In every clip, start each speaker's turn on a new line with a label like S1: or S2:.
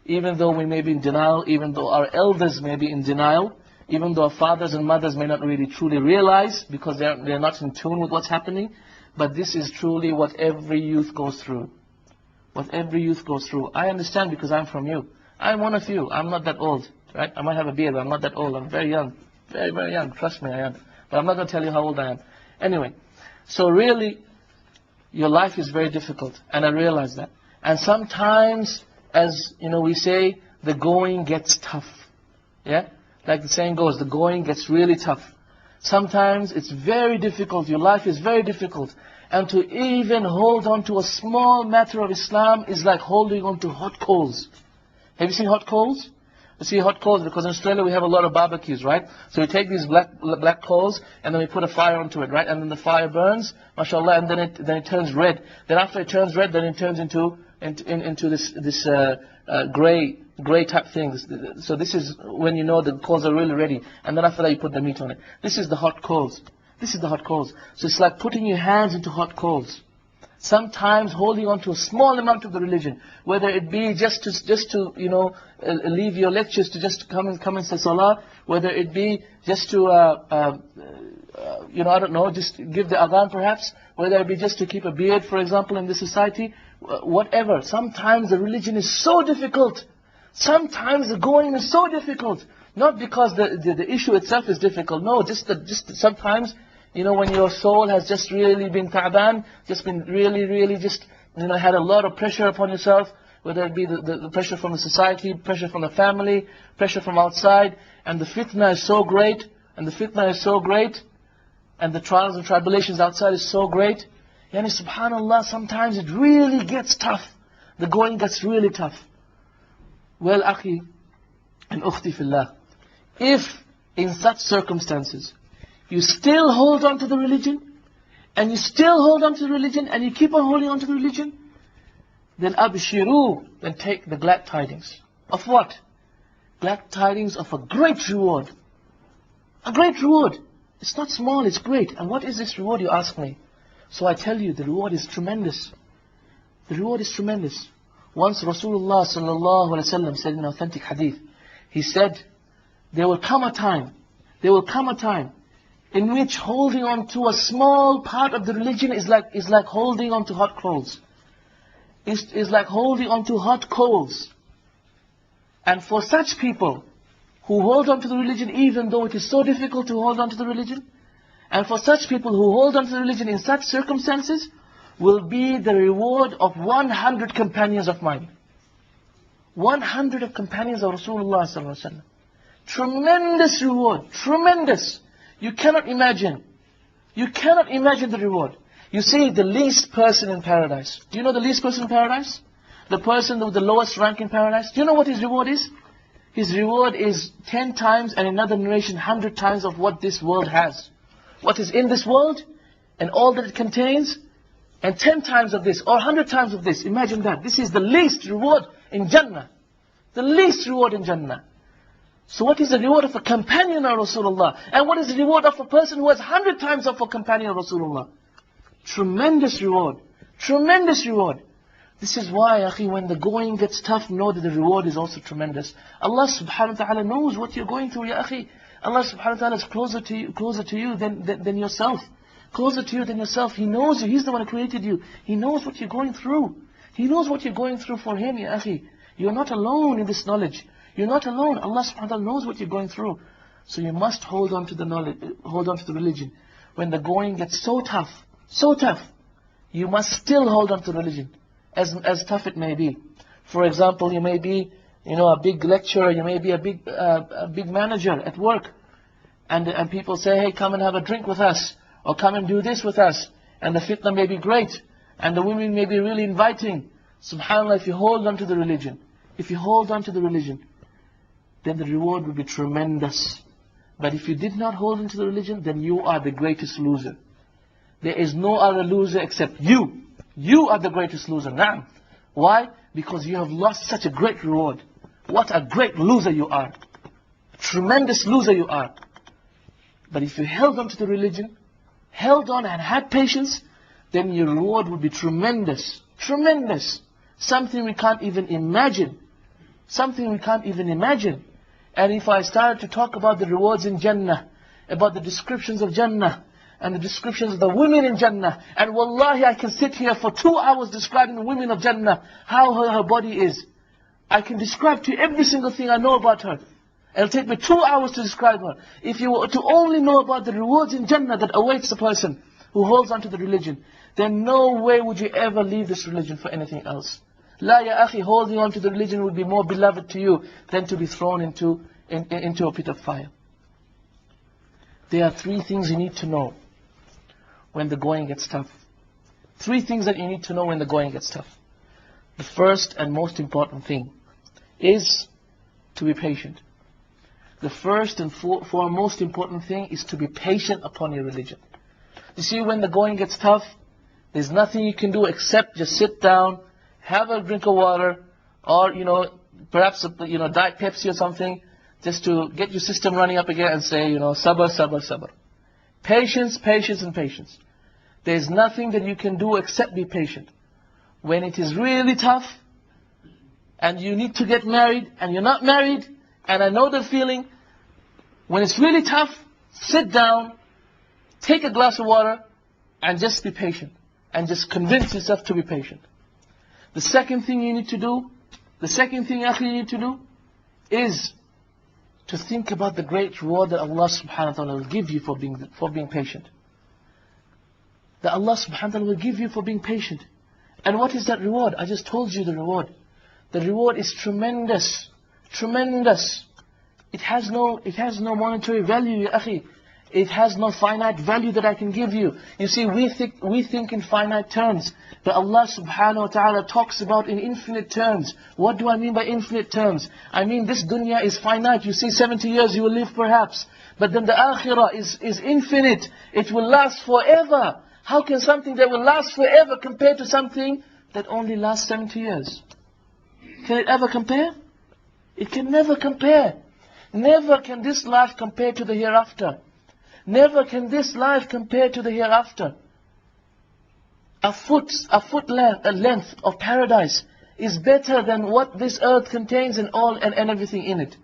S1: even though we may be in denial, even though our elders may be in denial, even though our fathers and mothers may not really truly realize because they're not in tune with what's happening. But this is truly what every youth goes through. What every youth goes through. I understand because I'm from you. I'm one of you. I'm not that old, right? I might have a beard, but I'm not that old. I'm very young. Very, very young. Trust me, I am. But I'm not going to tell you how old I am. Anyway, so really, your life is very difficult. And I realize that. And sometimes, as you know, we say, the going gets tough. Yeah? Like the saying goes, the going gets really tough. Sometimes it's very difficult. Your life is very difficult. And to even hold on to a small matter of Islam is like holding on to hot coals. Have you seen hot coals? You see hot coals because in Australia we have a lot of barbecues, right? So we take these black coals and then we put a fire onto it, right? And then the fire burns, mashallah, and then it turns red. Then after it turns red, then it turns into this grey type thing. So this is when you know the coals are really ready. And then after that you put the meat on it. This is the hot coals. This is the hot coals. So it's like putting your hands into hot coals. Sometimes holding on to a small amount of the religion, whether it be just to you know leave your lectures to just come and say salah, whether it be just to you know, I don't know, just give the adhan perhaps, whether it be just to keep a beard, for example, in the society, whatever. Sometimes the religion is so difficult. Sometimes the going is so difficult. Not because the issue itself is difficult. No, just sometimes, you know, when your soul has just really been ta'ban, just been really just, you know, had a lot of pressure upon yourself, whether it be the pressure from the society, pressure from the family, pressure from outside, and the fitna is so great, and the trials and tribulations outside is so great. Yani subhanallah, sometimes it really gets tough. The going gets really tough. Well, akhi and ukhti fillah, if in such circumstances, you still hold on to the religion, and you still hold on to the religion, and you keep on holding on to the religion, then abshiru, then take the glad tidings. Of what? Glad tidings of a great reward. A great reward. It's not small, it's great. And what is this reward, you ask me? So I tell you, the reward is tremendous. The reward is tremendous. Once Rasulullah sallallahu alaihi wasallam said in an authentic hadith, he said, there will come a time in which holding on to a small part of the religion is like holding on to hot coals. Is like holding on to hot coals. And for such people who hold on to the religion, even though it is so difficult to hold on to the religion, and for such people who hold on to the religion in such circumstances, will be the reward of 100 companions of mine. 100 of companions of Rasulullah sallallahu alaihi wasallam. Tremendous reward, tremendous. You cannot imagine. You cannot imagine the reward. You see, the least person in paradise. Do you know the least person in paradise? The person with the lowest rank in paradise. Do you know what his reward is? His reward is 10 times, and in another narration 100 times of what this world has. What is in this world, and all that it contains, and 10 times of this, or 100 times of this. Imagine that. This is the least reward in Jannah. The least reward in Jannah. So what is the reward of a companion of Rasulullah? And what is the reward of a person who has 100 times of a companion of Rasulullah? Tremendous reward. Tremendous reward. This is why, akhi, when the going gets tough, know that the reward is also tremendous. Allah subhanahu wa ta'ala knows what you're going through, ya akhi. Allah subhanahu wa ta'ala is closer to you than yourself. Closer to you than yourself. He knows you. He's the one who created you. He knows what you're going through. He knows what you're going through for Him, ya akhi. You're not alone in this knowledge. You're not alone. Allah subhanahu wa ta'ala knows what you're going through. So you must hold on to the knowledge, hold on to the religion. When the going gets so tough, you must still hold on to religion, as tough it may be. For example, you may be, a big lecturer, you may be a big manager at work, and people say, hey, come and have a drink with us, or come and do this with us, and the fitna may be great, and the women may be really inviting. SubhanAllah, if you hold on to the religion, then the reward will be tremendous. But if you did not hold on to the religion, then you are the greatest loser. There is no other loser except you. You are the greatest loser. Naam. Why? Because you have lost such a great reward. What a great loser you are. Tremendous loser you are. But if you held on to the religion, held on and had patience, then your reward would be tremendous. Tremendous. Something we can't even imagine. Something we can't even imagine. And if I started to talk about the rewards in Jannah, about the descriptions of Jannah, and the descriptions of the women in Jannah, and wallahi I can sit here for 2 hours describing the women of Jannah, how her body is. I can describe to you every single thing I know about her. It'll take me 2 hours to describe her. If you were to only know about the rewards in Jannah that awaits the person who holds on to the religion, then no way would you ever leave this religion for anything else. La ya akhi, holding on to the religion would be more beloved to you than to be thrown into a pit of fire. There are 3 things you need to know when the going gets tough. 3 things that you need to know when the going gets tough. The first and most important thing is to be patient. The first and foremost important thing is to be patient upon your religion. You see, when the going gets tough, there's nothing you can do except just sit down, have a drink of water, or, perhaps, Diet Pepsi or something, just to get your system running up again and say, Sabr, Sabr, Sabr. Patience, patience, and patience. There's nothing that you can do except be patient. When it is really tough, and you need to get married, and you're not married, and I know the feeling, when it's really tough, sit down, take a glass of water, and just be patient. And just convince yourself to be patient. The second thing you need to do, you need to do, is to think about the great reward that Allah subhanahu wa ta'ala will give you for being patient. That Allah subhanahu wa ta'ala will give you for being patient. And what is that reward? I just told you the reward. The reward is tremendous. Tremendous. It has no monetary value, ya akhi. It has no finite value that I can give you. You see, we think in finite terms. But Allah subhanahu wa ta'ala talks about in infinite terms. What do I mean by infinite terms? I mean this dunya is finite. You see, 70 years you will live perhaps. But then the akhirah is infinite. It will last forever. How can something that will last forever compare to something that only lasts 70 years? Can it ever compare? It can never compare. Never can this life compare to the hereafter. Never can this life compare to the hereafter. A foot length of paradise is better than what this earth contains and everything in it.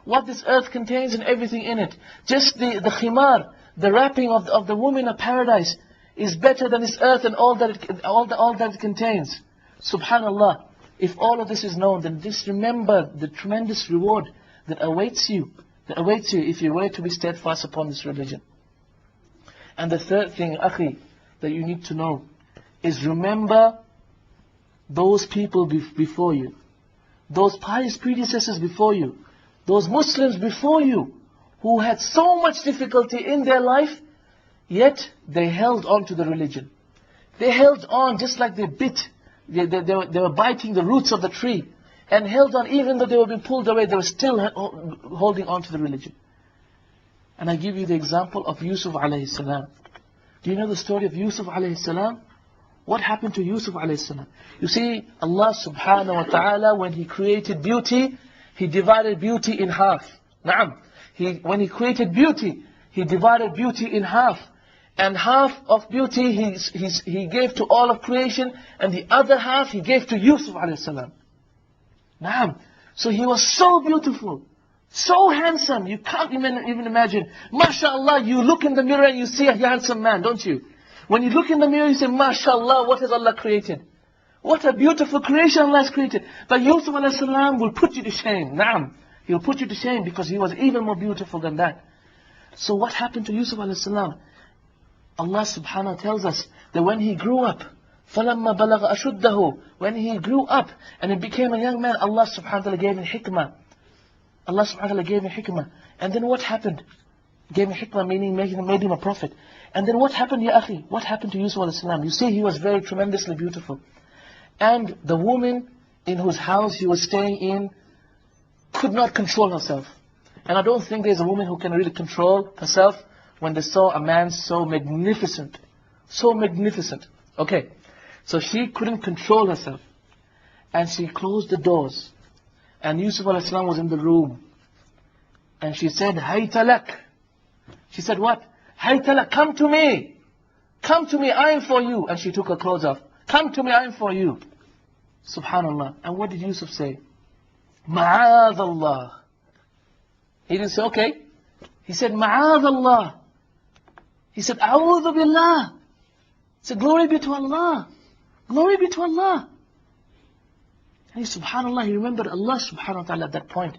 S1: What this earth contains and everything in it. Just the khimar, the wrapping of the woman of paradise is better than this earth and all that it contains. Subhanallah. If all of this is known, then just remember the tremendous reward that awaits you if you were to be steadfast upon this religion. And the third thing, akhi, that you need to know is remember those people before you, those pious predecessors before you, those Muslims before you, who had so much difficulty in their life, yet they held on to the religion. They held on just like they were biting the roots of the tree, and held on even though they were being pulled away, they were still holding on to the religion. And I give you the example of Yusuf alayhi salam. Do you know the story of Yusuf alayhi salam? What happened to Yusuf alayhi salam? You see, Allah subhanahu wa ta'ala, when He created beauty, He divided beauty in half. Na'am. When He created beauty, He divided beauty in half. And half of beauty He gave to all of creation, and the other half He gave to Yusuf alayhi salam. Naam. So he was so beautiful, so handsome, you can't even imagine. MashaAllah, you look in the mirror and you see a handsome man, don't you? When you look in the mirror, you say, MashaAllah, what has Allah created? What a beautiful creation Allah has created. But Yusuf alayhi salam will put you to shame. Naam. He will put you to shame because he was even more beautiful than that. So what happened to Yusuf alayhi salam? Allah subhanahu wa ta'ala tells us that when he grew up, فَلَمَّا بَلَغَ أَشُدَّهُ, when he grew up and he became a young man, Allah subhanahu wa ta'ala gave him hikmah. Allah subhanahu wa ta'ala gave him hikmah. And then what happened? Gave him hikmah, meaning made him a prophet. And then what happened, ya akhi? What happened to Yusuf alayhi salam? You see, he was very tremendously beautiful. And the woman in whose house he was staying in could not control herself. And I don't think there's a woman who can really control herself when they saw a man so magnificent. So magnificent. Okay. So she couldn't control herself. And she closed the doors. And Yusuf alayhi salam was in the room. And she said, Hayta lak. She said what? Hayta lak, come to me. Come to me, I am for you. And she took her clothes off. Come to me, I am for you. Subhanallah. And what did Yusuf say? Ma'adh Allah. He didn't say, okay. He said, Ma'adh Allah. He said, A'udhu Billah. He said, glory be to Allah. Glory be to Allah. And subhanAllah, he remembered Allah subhanahu wa ta'ala at that point.